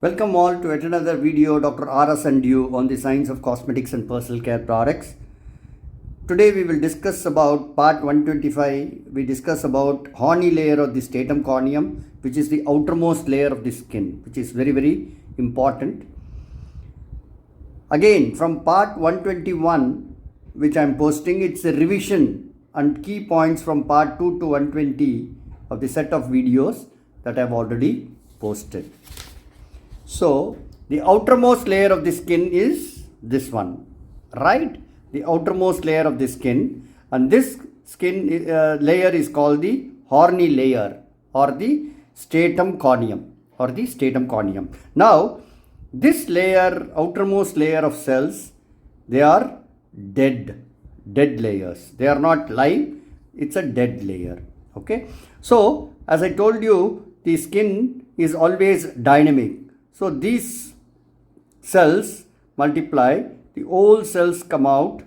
Welcome all to yet another video. Dr. R.S. and you on the science of cosmetics and personal care products. Today we will discuss about part 125. We discuss about horny layer of the stratum corneum, which is the outermost layer of the skin, which is very important. Again, from part 121, which I am posting, it's a revision and key points from part 2 to 120 of the set of videos that I have already posted. So, the outermost layer of the skin is this one, right? The outermost layer of the skin, and this skin layer is called the horny layer or the stratum corneum Now, this layer, outermost layer of cells, they are dead layers. They are not live, it's a dead layer, okay? So, as I told you, the skin is always dynamic. So these cells multiply, the old cells come out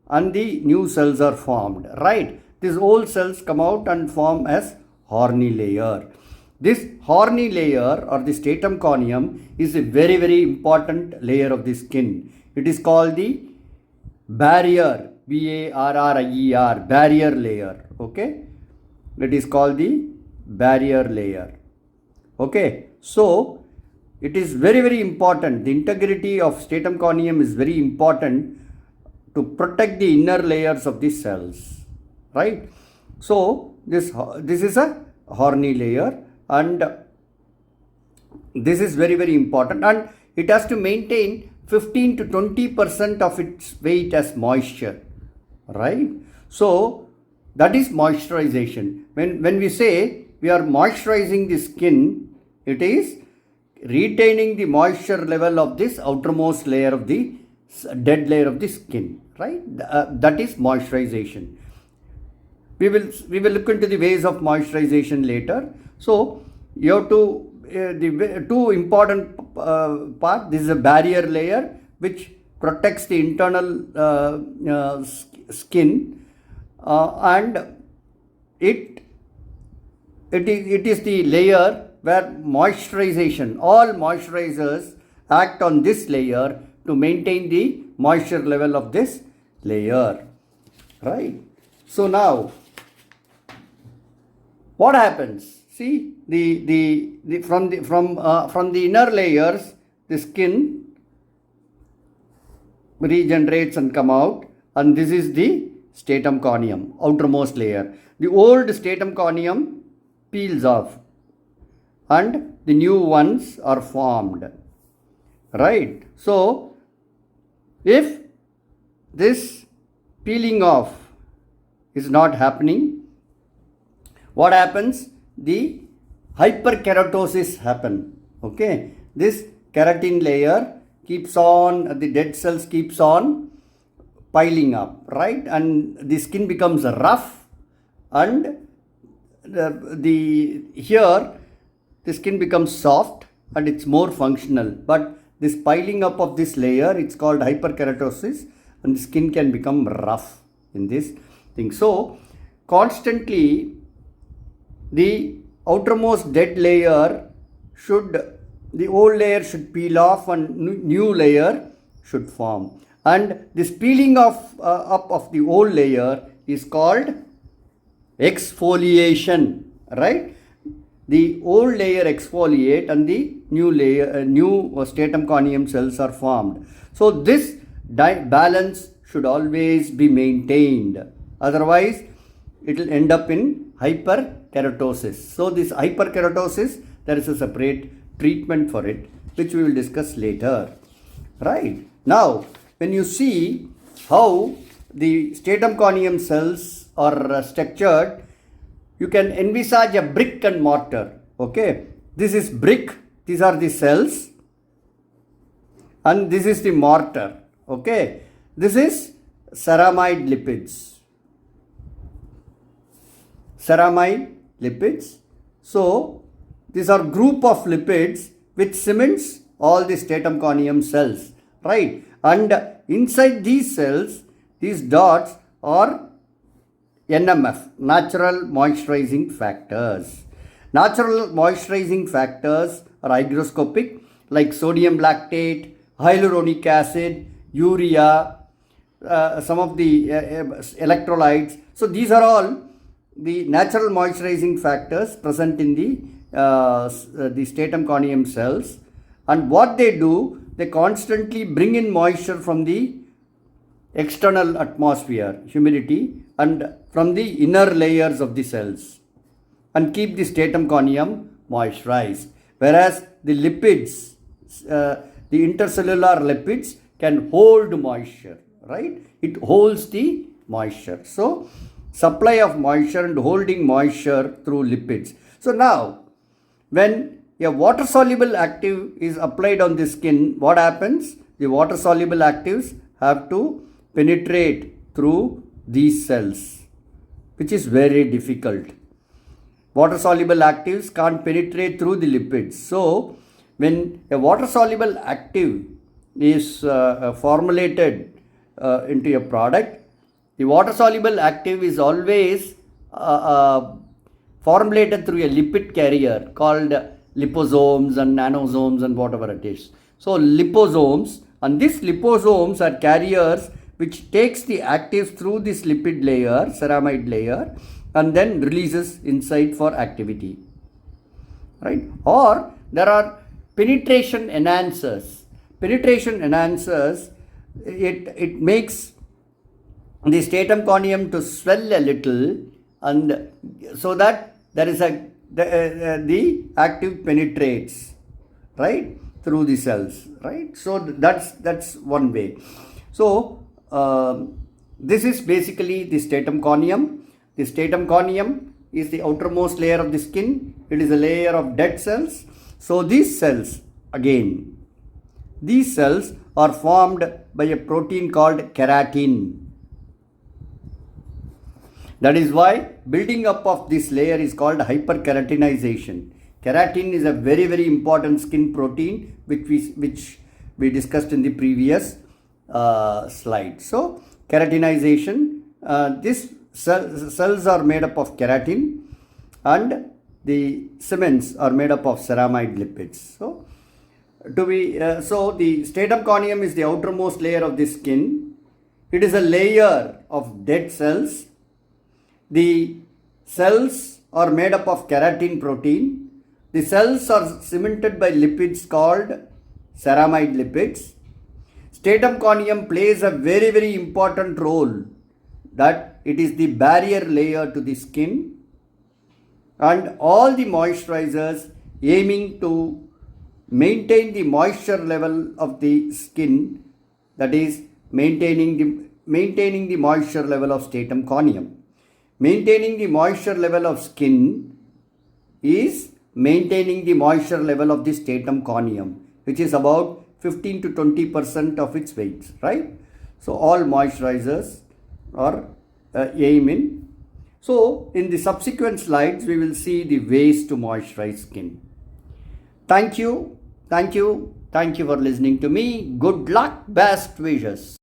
and the new cells are formed, right? These old cells come out and form as horny layer. This horny layer or the stratum corneum is a very important layer of the skin. It is called the barrier, B-A-R-R-I-E-R, barrier layer, okay? It is called the barrier layer, okay? So, it is very important. The integrity of stratum corneum is very important to protect the inner layers of the cells, right? So this is a horny layer, and this is very important, and it has to maintain 15 to 20% of its weight as moisture, right? So that is moisturization. When we say we are moisturizing the skin, it is retaining the moisture level of this outermost layer of the dead layer of the skin, right? That is moisturization. We will look into the ways of moisturization later. So you have to the two important part. This is a barrier layer which protects the internal skin, and it is the layer where moisturization, all moisturizers act on this layer to maintain the moisture level of this layer, right? So now, what happens? See, from the inner layers, the skin regenerates and come out, and this is the stratum corneum, outermost layer. The old stratum corneum peels off, and the new ones are formed, right? So if this peeling off is not happening, what happens? The hyperkeratosis happen, okay? This keratin layer keeps on, the dead cells keeps on piling up, right? And the skin becomes rough, and here the skin becomes soft and it's more functional. But this piling up of this layer, it's called hyperkeratosis, and the skin can become rough in this thing. So constantly the outermost dead layer the old layer should peel off and new layer should form. And this peeling off up of the old layer is called exfoliation, right? The old layer exfoliate and the new layer, new stratum corneum cells are formed. So this balance should always be maintained. Otherwise, it will end up in hyperkeratosis. So this hyperkeratosis, there is a separate treatment for it, which we will discuss later. Right? Now, when you see how the stratum corneum cells are structured, you can envisage a brick and mortar, okay? This is brick, these are the cells, and this is the mortar, okay? This is ceramide lipids. So these are group of lipids which cements all the stratum corneum cells, right? And inside these cells, these dots are NMF, natural moisturizing factors. Natural moisturizing factors are hygroscopic, like sodium lactate, hyaluronic acid, urea, some of the electrolytes. So these are all the natural moisturizing factors present in the stratum corneum cells. And what they do, they constantly bring in moisture from the external atmosphere, humidity, and from the inner layers of the cells, and keep the stratum corneum moisturized. Whereas the lipids, the intercellular lipids can hold moisture, right? It holds the moisture. So, supply of moisture and holding moisture through lipids. So now, when a water soluble active is applied on the skin, what happens? The water soluble actives have to penetrate through these cells, which is very difficult. Water soluble actives can't penetrate through the lipids. So, when a water soluble active is formulated into a product, the water soluble active is always formulated through a lipid carrier called liposomes and nanosomes and whatever it is. So liposomes, and these liposomes are carriers which takes the actives through this lipid layer, ceramide layer, and then releases inside for activity, right? Or there are penetration enhancers. Penetration enhancers, it makes the stratum corneum to swell a little, and so that there is the active penetrates, right, through the cells, right? So that's one way. So this is basically the stratum corneum. The stratum corneum is the outermost layer of the skin. It is a layer of dead cells. So these cells, again, these cells are formed by a protein called keratin. That is why building up of this layer is called hyperkeratinization. Keratin is a very, very important skin protein which we discussed in the previous slide. So keratinization, this cells are made up of keratin, and the cements are made up of ceramide lipids. So so the stratum corneum is the outermost layer of the skin. It is a layer of dead cells. The cells are made up of keratin protein. The cells are cemented by lipids called ceramide lipids. Stratum corneum plays a very, very important role, that it is the barrier layer to the skin, and all the moisturizers aiming to maintain the moisture level of the skin, that is maintaining the moisture level of stratum corneum. Maintaining the moisture level of skin is maintaining the moisture level of the stratum corneum, which is about 15 to 20% of its weight, right? So all moisturizers are aiming. So in the subsequent slides, we will see the ways to moisturize skin. Thank you for listening to me. Good luck, best wishes.